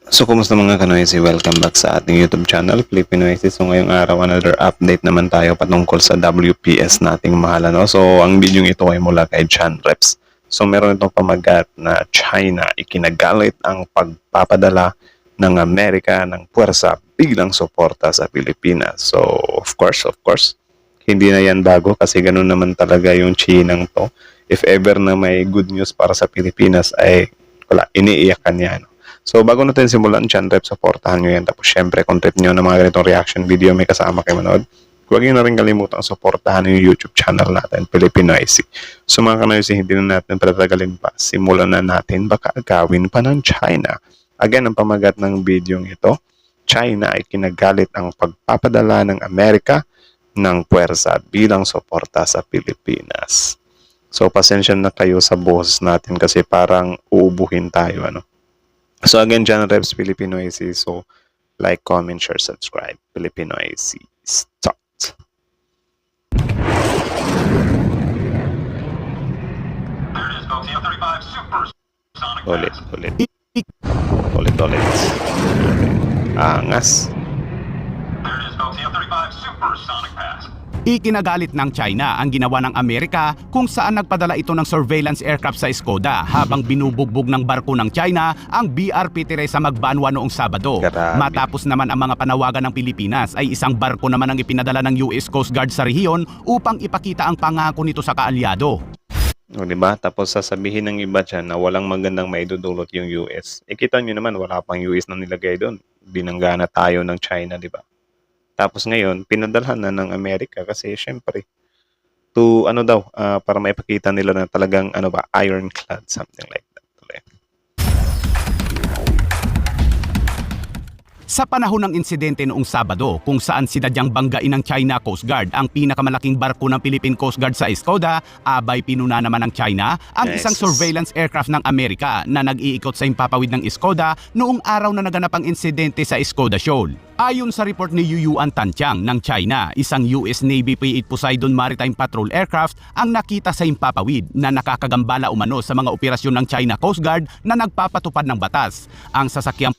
So, kumusta mga kanoysi? Welcome back sa ating YouTube channel, Filipinoises. So, ngayong araw, another update naman tayo patungkol sa WPS nating mahal. No? So, ang video ito ay mula kay John Reps. So, meron itong pamagat na China ikinagalit ang pagpapadala ng Amerika ng puwersa bilang suporta sa Pilipinas. So, of course, hindi na yan bago kasi ganun naman talaga yung Chinang to. If ever na may good news para sa Pilipinas ay wala, iniiyakan yan. So, bago natin simulan, John Rep, supportahan nyo yan. Tapos, syempre, kung trip nyo ng mga ganitong reaction video, may kasama kayo manood. Huwag nyo na rin kalimutan supportahan yung YouTube channel natin, Filipinoises. So, mga kanoysi, hindi na natin patatagalin pa. Simulan na natin, baka agawin pa ng China. Again, ang pamagat ng video ito, China ay kinagalit ang pagpapadala ng Amerika ng puwersa bilang suporta sa Pilipinas. So, pasensya na kayo sa boses natin kasi parang uubuhin tayo, ano. So again, John Reps, Filipinoises. So like, comment, share, subscribe. Filipinoises. Start. Ulit. Angas. Ikinagalit ng China ang ginawa ng Amerika kung saan nagpadala ito ng surveillance aircraft sa Skoda habang binubugbog ng barko ng China ang BRP Teresa Magbanwa noong Sabado. Grabe. Matapos naman ang mga panawagan ng Pilipinas ay isang barko naman ang ipinadala ng US Coast Guard sa rehiyon upang ipakita ang pangako nito sa kaalyado. O, diba? Tapos sasabihin ng iba dyan na walang magandang maidudulot yung US. Kita nyo naman, wala pang US na nilagay doon. Binangga na tayo ng China, diba? Tapos ngayon, pinadalhan na ng Amerika kasi syempre, to para maipakita nila na talagang ironclad, something like that. Sa panahon ng insidente noong Sabado kung saan sinadyang banggain ng China Coast Guard ang pinakamalaking barko ng Philippine Coast Guard sa Skoda, abay pinuna naman ng China ang isang surveillance aircraft ng Amerika na nag-iikot sa himpapawid ng Skoda noong araw na naganap ang insidente sa Skoda Shoal. Ayon sa report ni Yuyuan Tantiang ng China, isang US Navy P-8 Poseidon Maritime Patrol Aircraft ang nakita sa himpapawid na nakakagambala umano sa mga operasyon ng China Coast Guard na nagpapatupad ng batas. Ang sasakyang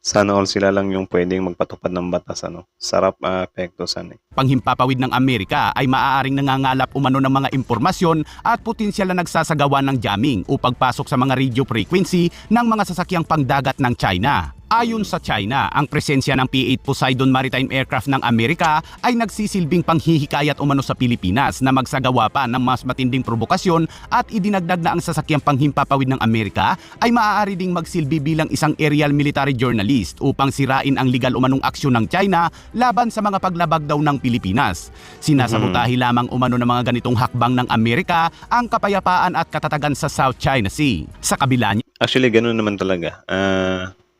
Sana all sila lang yung pwedeng magpatupad ng batas, Sarap apekto sana. panghimpapawid ng Amerika ay maaaring nangangalap umano ng mga impormasyon at potensyal na nagsasagawa ng jamming o pagpasok sa mga radio frequency ng mga sasakyang pangdagat ng China. Ayon sa China, ang presensya ng P-8 Poseidon Maritime Aircraft ng Amerika ay nagsisilbing panghihikayat umano sa Pilipinas na magsagawa pa ng mas matinding provokasyon at idinagdag na ang sasakyang panghimpapawid ng Amerika ay maaari ding magsilbi bilang isang aerial military journalist upang sirain ang legal umanong aksyon ng China laban sa mga paglabag daw ng Pilipinas. Sinasabotahe lamang umano ng mga ganitong hakbang ng Amerika ang kapayapaan at katatagan sa South China Sea. Sa kabila niya, Actually, ganun naman talaga.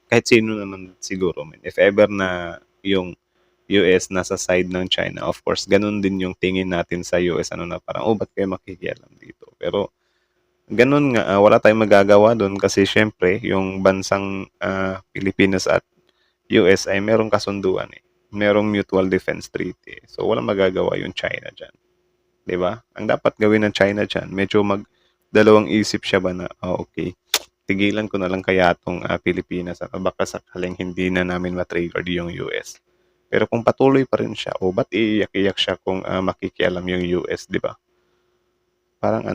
Kahit sino naman siguro, man. If ever na yung US nasa side ng China, of course, ganun din yung tingin natin sa US, parang, ba't kayo makikialam dito? Pero, ganun nga, wala tayong magagawa doon kasi syempre, yung bansang Pilipinas at US ay merong kasunduan Merong mutual defense treaty. So, walang magagawa yung China dyan. 'Di ba? Ang dapat gawin ng China dyan, medyo dalawang isip siya ba na, okay, tigilan ko na lang kaya itong Pilipinas at baka sakaling hindi na namin matrigger yung US. Pero kung patuloy pa rin siya, ba't iiyak-iyak siya kung makikialam yung US, di ba? Parang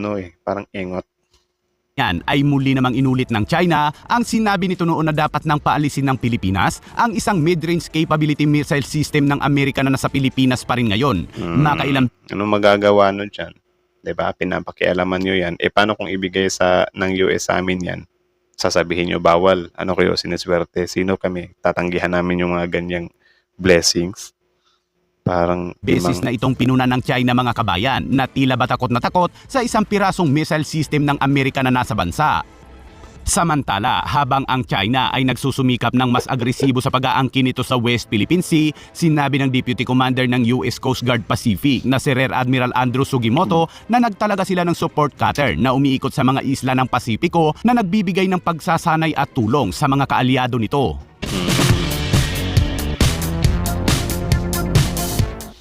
parang engot. yan ay muli namang inulit ng China ang sinabi nito noon na dapat nang paalisin ng Pilipinas ang isang mid-range capability missile system ng Amerika na nasa Pilipinas pa rin ngayon. Makailang Anong magagawa nun dyan? Di ba? Pinapakialaman nyo yan. Paano kung ibigay ng US sa amin yan? Sasabihin nyo, bawal. Ano kayo, siniswerte? Sino kami? Tatanggihan namin yung mga ganyang blessings. Parang beses na itong pinuna ng China mga kabayan na tila ba takot na takot sa isang pirasong missile system ng Amerika na nasa bansa. Samantala, habang ang China ay nagsusumikap ng mas agresibo sa pag-aangkin nito sa West Philippine Sea, sinabi ng Deputy Commander ng US Coast Guard Pacific na si Rear Admiral Andrew Sugimoto na nagtalaga sila ng support cutter na umiikot sa mga isla ng Pasipiko na nagbibigay ng pagsasanay at tulong sa mga kaalyado nito.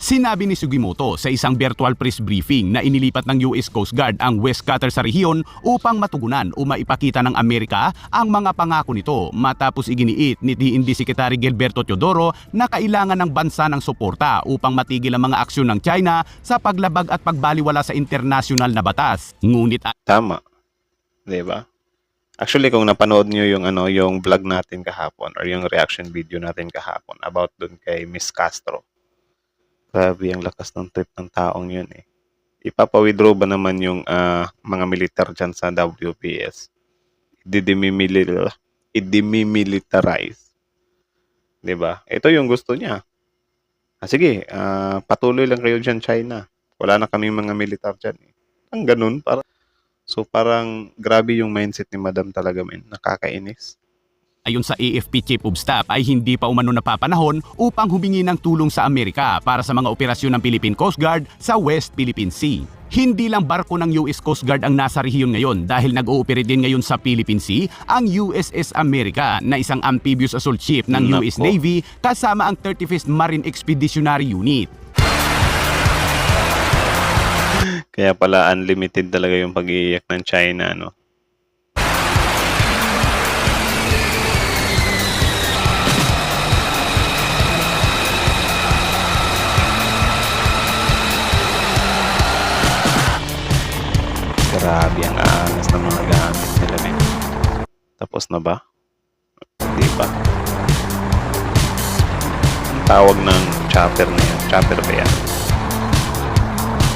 Sinabi ni Sugimoto sa isang virtual press briefing na inilipat ng US Coast Guard ang West Qatar sa rehiyon upang matugunan o maipakita ng Amerika ang mga pangako nito matapos iginiit ni DND Secretary Gilberto Teodoro na kailangan ng bansa ng suporta upang matigil ang mga aksyon ng China sa paglabag at pagbaliwala sa internasyonal na batas. Ngunit Tama, 'di ba? Actually, kung napanood niyo yung yung vlog natin kahapon or yung reaction video natin kahapon about dun kay Miss Castro. Grabe ang lakas ng trip ng taong yun eh. Ipapa-withdraw ba naman yung mga militar dyan sa WPS? I-demilitarize. 'Di ba? Ito yung gusto niya. Sige, patuloy lang kayo dyan, China. Wala na kaming mga militar dyan eh. Ang ganun. Parang grabe yung mindset ni Madam talaga, men. Nakakainis. ayon sa AFP Chief of Staff ay hindi pa umano napapanahon upang humingi ng tulong sa Amerika para sa mga operasyon ng Philippine Coast Guard sa West Philippine Sea. Hindi lang barko ng US Coast Guard ang nasa rehiyon ngayon dahil nag-ooperate din ngayon sa Philippine Sea ang USS America na isang amphibious assault ship ng US Nako. Navy kasama ang 35th Marine Expeditionary Unit. Kaya pala unlimited talaga yung pag-iiyak ng China, no? Grabe ang aangas ng mga gamit nila, men. Tapos na ba? Hindi pa. Ang tawag ng chopper na yan. Chopper ba yan?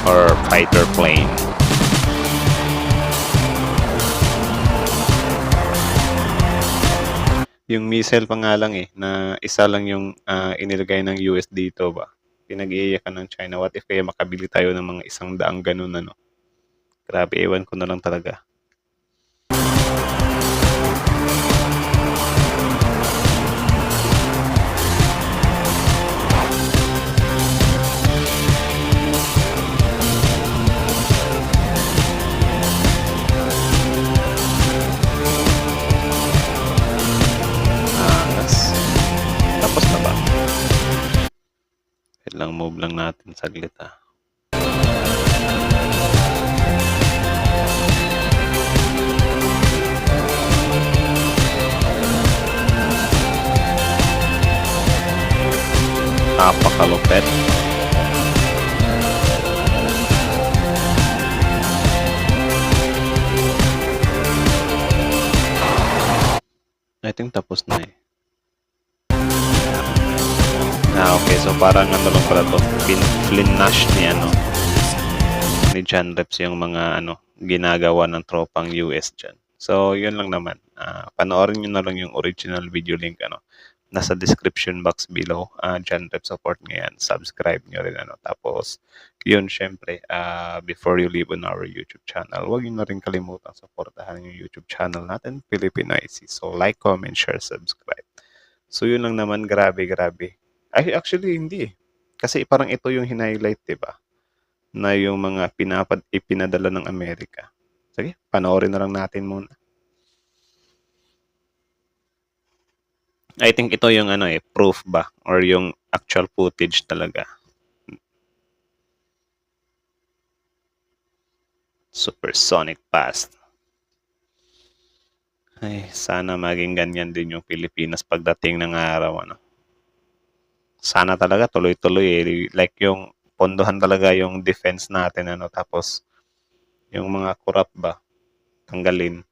Or fighter plane? Yung missile pa nga lang eh, na isa lang yung inilagay ng US dito ba? Pinag-iiyakan ng China. What if kaya makabili tayo ng mga 100 ganun ano? Grabe, ewan ko na lang talaga. Angas. Tapos na ba? Kailang move lang natin saglit ah. Napakalupet. I think tapos na eh. Okay. So parang ano lang pala to. Flinash ni John Reps yung mga ginagawa ng tropang US dyan. So yun lang naman. Panoorin nyo na lang yung original video link nasa description box below. John Reps support nyo yan. Subscribe nyo rin Tapos yun syempre before you leave on our YouTube channel, huwag nyo na rin kalimutan supportahan yung YouTube channel natin, Philippine IC. So like, comment, share, subscribe. So yun lang naman. Grabe. Ay, actually hindi eh. Kasi parang ito yung hinighlight, diba? Na yung mga ipinadala ng Amerika. Sige, panoorin na lang natin muna. I think ito yung proof ba? Or yung actual footage talaga. Supersonic fast. Ay, sana maging ganyan din yung Pilipinas pagdating ng araw, Sana talaga tuloy-tuloy eh. Like yung pondohan talaga yung defense natin, Tapos yung mga corrupt ba, tanggalin.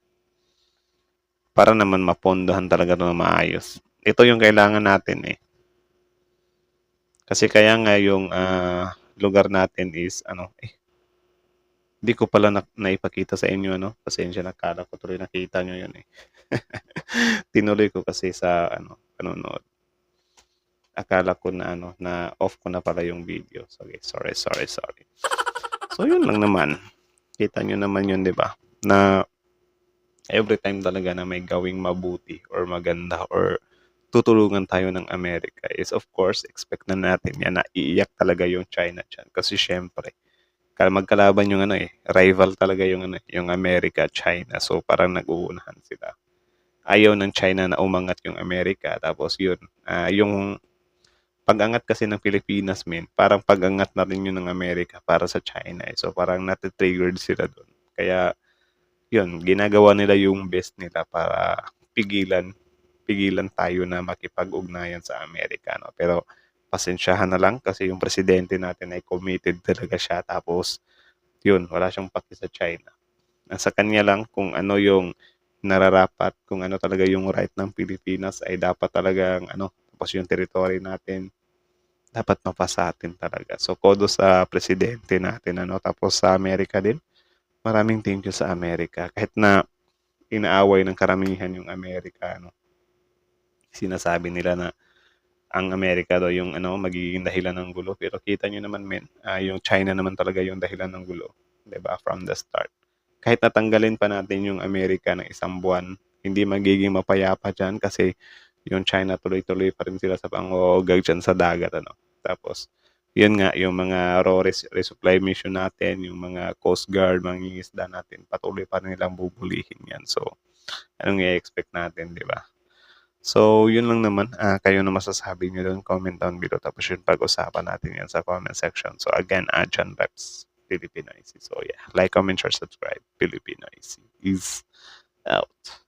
Para naman mapondohan talaga ito na maayos. Ito yung kailangan natin eh. Kasi kaya nga yung lugar natin is hindi ko pala naipakita sa inyo pasensya na, kala ko tuloy nakita nyo yun eh. Tinuloy ko kasi sa panonood. Akala ko na na off ko na pala yung video. Okay, sorry. So yun lang naman. Kita nyo naman yun, 'di ba? Na every time talaga na may gawing mabuti or maganda or tutulungan tayo ng Amerika is of course expect na natin yan na iiyak talaga yung China dyan. Kasi syempre, magkalaban yung rival talaga yung Amerika, China. So parang nag-uunahan sila. Ayaw ng China na umangat yung Amerika. Tapos yun, yung pag-angat kasi ng Pilipinas, men, parang pag-angat na rin yun ng Amerika para sa China, eh. So, parang nati-triggered sila dun. Kaya, yun, ginagawa nila yung best nila para pigilan pigilan tayo na makipag-ugnayan sa Amerika, no? Pero pasensyahan na lang kasi yung presidente natin ay committed talaga siya. Tapos, yun, wala siyang paki sa China. Nasa kanya lang kung ano yung nararapat, kung ano talaga yung right ng Pilipinas ay dapat talagang ano, tapos yung territory natin dapat mapasa atin talaga. So, kodo sa presidente natin, ano, tapos sa Amerika din. Maraming thank you sa Amerika. Kahit na inaaway ng karamihan yung Amerika, ano, sinasabi nila na ang Amerika daw yung ano, magiging dahilan ng gulo. Pero kita nyo naman, men, yung China naman talaga yung dahilan ng gulo. 'Di ba? From the start. Kahit natanggalin pa natin yung Amerika ng isang buwan, hindi magiging mapayapa dyan kasi yung China tuloy-tuloy pa rin sila sa pang-uugag dyan sa dagat. Ano? Tapos, yun nga, yung mga raw resupply mission natin, yung mga Coast Guard, mga isda natin, patuloy pa rin nilang bubulihin yan. So, anong i-expect natin, di ba? So, yun lang naman. Kayo na masasabi nyo doon. Comment down below. Tapos yun, pag-usapan natin yan sa comment section. So, again, John Reps, Filipino IC. So, yeah. Like, comment, share, subscribe. Filipino IC is out.